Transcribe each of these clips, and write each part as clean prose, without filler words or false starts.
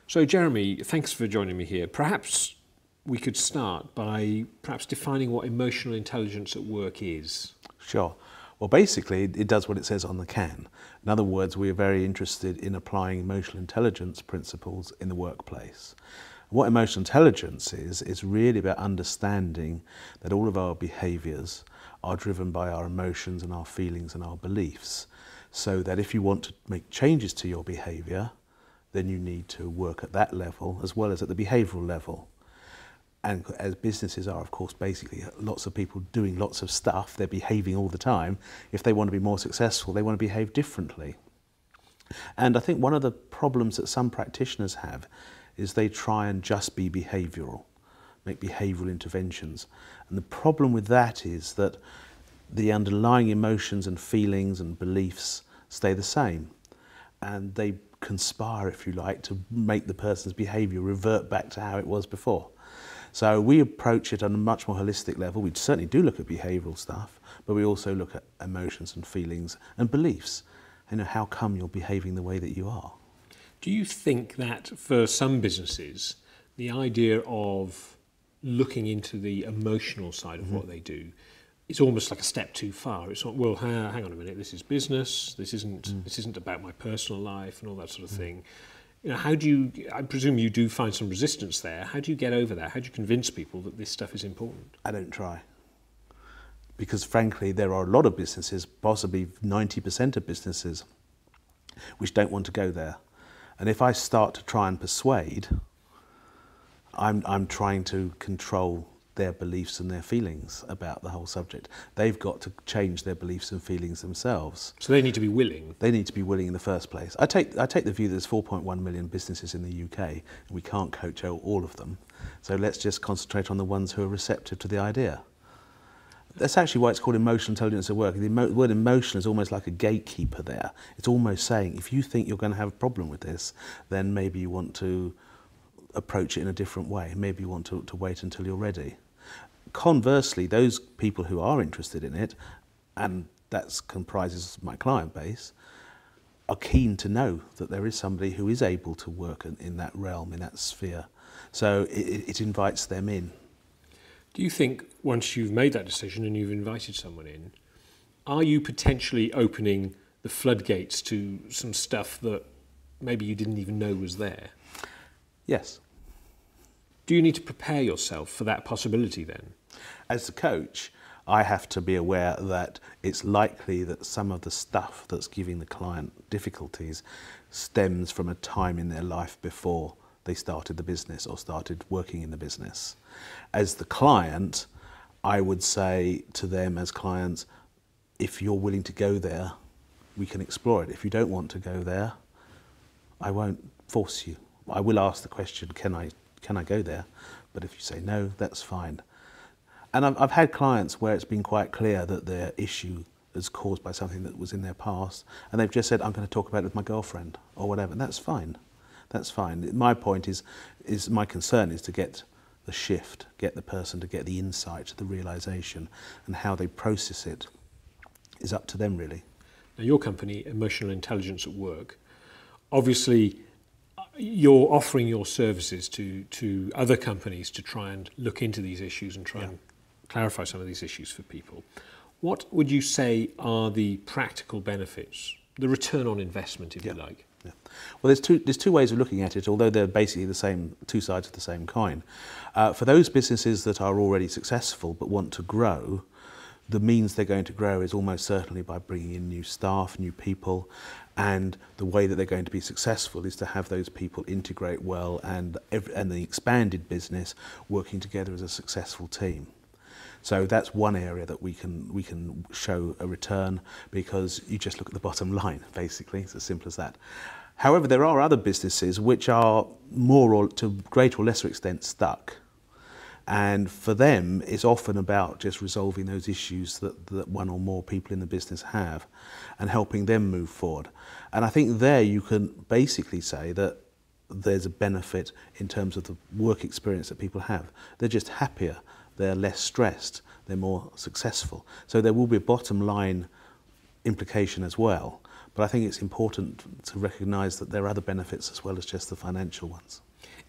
So Jeremy, thanks for joining me here. Perhaps we could start by perhaps defining what emotional intelligence at work is. Sure. Well, basically, it does what it says on the can. In other words, we are very interested in applying emotional intelligence principles in the workplace. What emotional intelligence is really about understanding that all of our behaviours are driven by our emotions and our feelings and our beliefs. So that if you want to make changes to your behaviour, then you need to work at that level as well as at the behavioural level. And as businesses are, of course, basically lots of people doing lots of stuff, they're behaving all the time. If they want to be more successful, they want to behave differently. And I think one of the problems that some practitioners have is they try and just be behavioural, make behavioural interventions. And the problem with that is that the underlying emotions and feelings and beliefs stay the same. And they conspire, if you like, to make the person's behaviour revert back to how it was before. So we approach it on a much more holistic level. We certainly do look at behavioural stuff, but we also look at emotions and feelings and beliefs. You know, how come you're behaving the way that you are? Do you think that for some businesses, the idea of looking into the emotional side of what they do is almost like a step too far? It's not, well, hang on a minute, this is business, this isn't about my personal life and all that sort of thing. You know, how do you, I presume you do find some resistance there. How do you get over that? How do you convince people that this stuff is important? I don't try. Because frankly, there are a lot of businesses, possibly 90% of businesses, which don't want to go there. And if I start to try and persuade, I'm trying to control their beliefs and their feelings about the whole subject. They've got to change their beliefs and feelings themselves. So they need to be willing? They need to be willing in the first place. I take the view that there's 4.1 million businesses in the UK, and we can't coach all of them. So let's just concentrate on the ones who are receptive to the idea. That's actually why it's called emotional intelligence at work. The word emotion is almost like a gatekeeper there. It's almost saying, if you think you're going to have a problem with this, then maybe you want to approach it in a different way. Maybe you want to wait until you're ready. Conversely, those people who are interested in it, and that comprises my client base, are keen to know that there is somebody who is able to work in that realm, in that sphere. So it invites them in. Do you think once you've made that decision and you've invited someone in, are you potentially opening the floodgates to some stuff that maybe you didn't even know was there? Yes. Do you need to prepare yourself for that possibility then? As a coach, I have to be aware that it's likely that some of the stuff that's giving the client difficulties stems from a time in their life before they started the business or started working in the business. As the client, I would say to them as clients, if you're willing to go there, we can explore it. If you don't want to go there, I won't force you. I will ask the question, can I go there? But if you say no, that's fine. And I've had clients where it's been quite clear that their issue is caused by something that was in their past, and they've just said, I'm going to talk about it with my girlfriend or whatever, and that's fine. That's fine. My point is my concern is to get the shift, get the person to get the insight, the realisation, and how they process it is up to them really. Now your company, Emotional Intelligence at Work, obviously you're offering your services to other companies to try and look into these issues and try and clarify some of these issues for people. What would you say are the practical benefits, the return on investment, if you like? Yeah. Well, there's two ways of looking at it, although they're basically the same, two sides of the same coin. For those businesses that are already successful but want to grow, the means they're going to grow is almost certainly by bringing in new staff, new people, and the way that they're going to be successful is to have those people integrate well and the expanded business working together as a successful team. So that's one area that we can show a return, because you just look at the bottom line, basically. It's as simple as that. However, there are other businesses which are more or to greater or lesser extent stuck. And for them, it's often about just resolving those issues that one or more people in the business have and helping them move forward. And I think there you can basically say that there's a benefit in terms of the work experience that people have. They're just happier, they're less stressed, they're more successful. So there will be a bottom line implication as well. but I think it's important to recognise that there are other benefits as well as just the financial ones.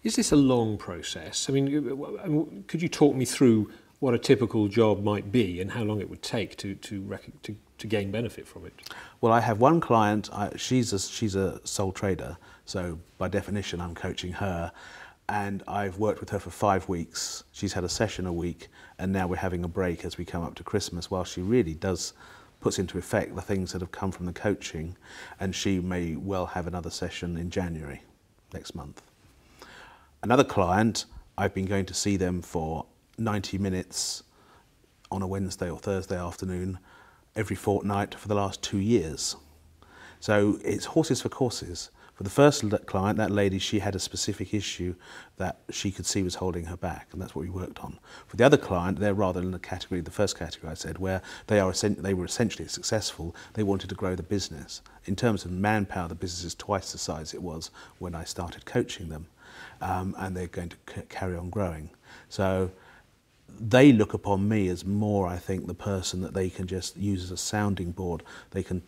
Is this a long process? I mean, could you talk me through what a typical job might be and how long it would take to gain benefit from it? Well, I have one client, she's a sole trader, so by definition I'm coaching her, and I've worked with her for 5 weeks. She's had a session a week, and now we're having a break as we come up to Christmas while she really puts into effect the things that have come from the coaching, and she may well have another session in January next month. Another client, I've been going to see them for 90 minutes on a Wednesday or Thursday afternoon every fortnight for the last 2 years. So it's horses for courses. For the first client, that lady, she had a specific issue that she could see was holding her back, and that's what we worked on. For the other client, they're rather in the category, the first category I said, where they were essentially successful. They wanted to grow the business. In terms of manpower, the business is twice the size it was when I started coaching them, and they're going to carry on growing. So they look upon me as more, I think, the person that they can just use as a sounding board. They can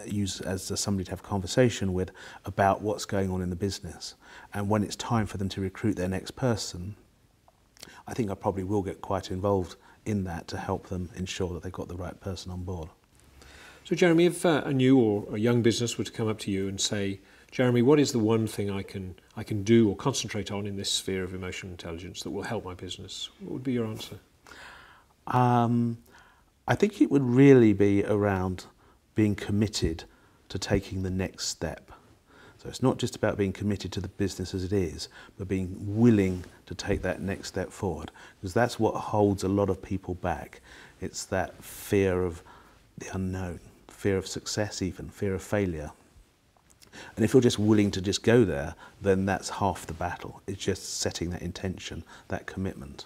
use as somebody to have a conversation with about what's going on in the business. And when it's time for them to recruit their next person, I think I probably will get quite involved in that to help them ensure that they've got the right person on board. So Jeremy, if a new or a young business were to come up to you and say, Jeremy, what is the one thing I can do or concentrate on in this sphere of emotional intelligence that will help my business? What would be your answer? I think it would really be around being committed to taking the next step. So it's not just about being committed to the business as it is, but being willing to take that next step forward, because that's what holds a lot of people back. It's that fear of the unknown, fear of success even, fear of failure. And if you're just willing to just go there, then that's half the battle. It's just setting that intention, that commitment.